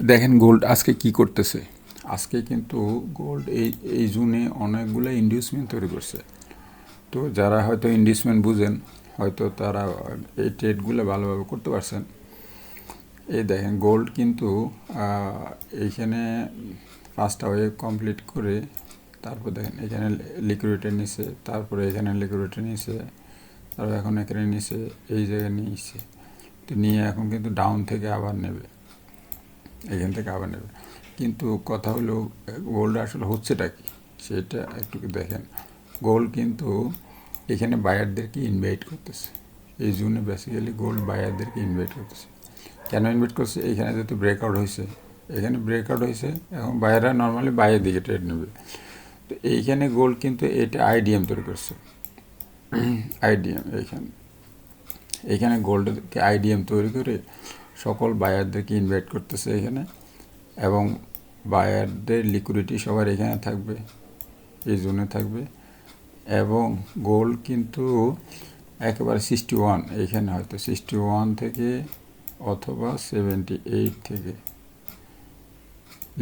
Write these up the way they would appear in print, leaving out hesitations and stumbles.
দেখেন গোল্ড আজকে কি করতেছে। আজকে কিন্তু গোল্ড এই জুনে অনেকগুলো ইনডিউসমেন্ট তৈরি করছে। তো যারা হয়তো ইনডিউসমেন্ট বুঝেন হয়তো তারা এই ট্রেডগুলো ভালোভাবে করতে পারছেন। এই দেখেন গোল্ড কিন্তু এইখানে ফার্স্ট ওয়েভ কমপ্লিট করে তারপর দেখেন এখানে লিকুইডিটি নিছে, তারপরে এখানে লিকুইডিটি নিছে, তারপর এখন এখানে নিছে, এই জায়গায় নিয়েছে। তো নিয়ে এখন কিন্তু ডাউন থেকে আবার নেবে, এখান থেকে আবার নেবে। কিন্তু কথা হলো গোল্ড আসলে হচ্ছেটা কি সেটা একটু দেখেন। গোল্ড কিন্তু এখানে বায়ারদেরকে ইনভাইট করতেছে। এই জন্য বেসিক্যালি গোল্ড বায়ারদেরকে ইনভাইট করতেছে। কেন ইনভাইট করছে? এখানে যেহেতু ব্রেকআউট হয়েছে, এখানে ব্রেকআউট হয়েছে, এখন বায়াররা নর্মালি বাইরের দিকে ট্রেড নেবে। তো এইখানে গোল্ড কিন্তু এটা আইডিএম তৈরি করছে। আইডিএম এইখানে গোল্ডকে আইডিএম তৈরি করে সকল বায়ারদেরকে ইনভাইট করতেছে এখানে, এবং বায়ারদের লিকুইডিটি সবার এখানে থাকবে, এই জোনে থাকবে। এবং গোল্ড কিন্তু একেবারে 61, এইখানে হয়তো 61 থেকে অথবা 78 থেকে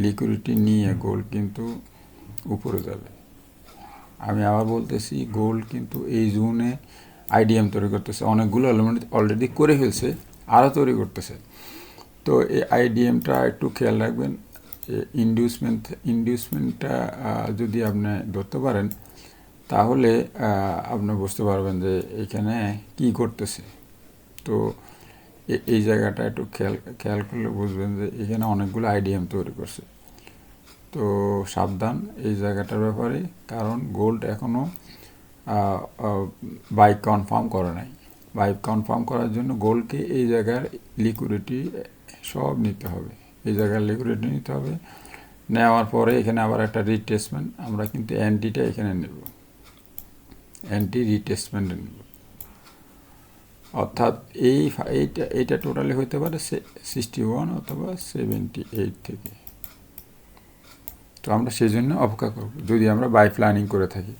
লিকুইডিটি নিয়ে গোল্ড কিন্তু উপরে যাবে। আমি আবার বলতেছি, গোল্ড কিন্তু এই জোনে আইডিএম তৈরি করতেছে, অনেকগুলো অলরেডি করে ফেলছে, আরও তৈরি করতেছে। তো এই আইডিএমটা একটু খেয়াল রাখবেন। ইনডিউসমেন্টটা যদি আপনি ধরতে পারেন তাহলে আপনি বুঝতে পারবেন যে এখানে কি করতেছে। তো এই জায়গাটা একটু খেয়াল করলে বুঝবেন যে এখানে অনেকগুলো আইডিএম তৈরি করছে। তো সাবধান এই জায়গাটার ব্যাপারে, কারণ গোল্ড এখনও বাই কনফার্ম করে নাই। বাই কনফার্ম করার জন্য গোল্ডকে এই জায়গার লিকুইডিটি সব নিতে হবে, এই জায়গার লিকুইডিটি নিতে হবে। নেওয়ার পরে এখানে আবার একটা রিটেসমেন্ট, আমরা কিন্তু অ্যান্টিটা এখানে নেব, অ্যান্টি রিটেসমেন্টে নেব। অর্থাৎ এইটা টোটালি হতে পারে 61 অথবা 78 থেকে। তো আমরা সেই জন্য অপেক্ষা করব যদি আমরা বাই প্ল্যানিং করে থাকি।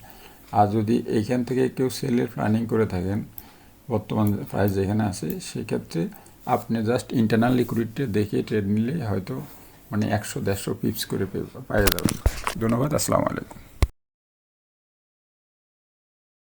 আর যদি এইখান থেকে কেউ সেলের প্ল্যানিং করে থাকেন বর্তমান প্রাইস যেখানে আছে, সেক্ষেত্রে আপনি জাস্ট ইন্টারনাল লিকুইডিটি দেখে ট্রেড নিলে হয়তো 100-150 পিপস করে পেয়ে যাবেন। ধন্যবাদ, আসসালামু আলাইকুম।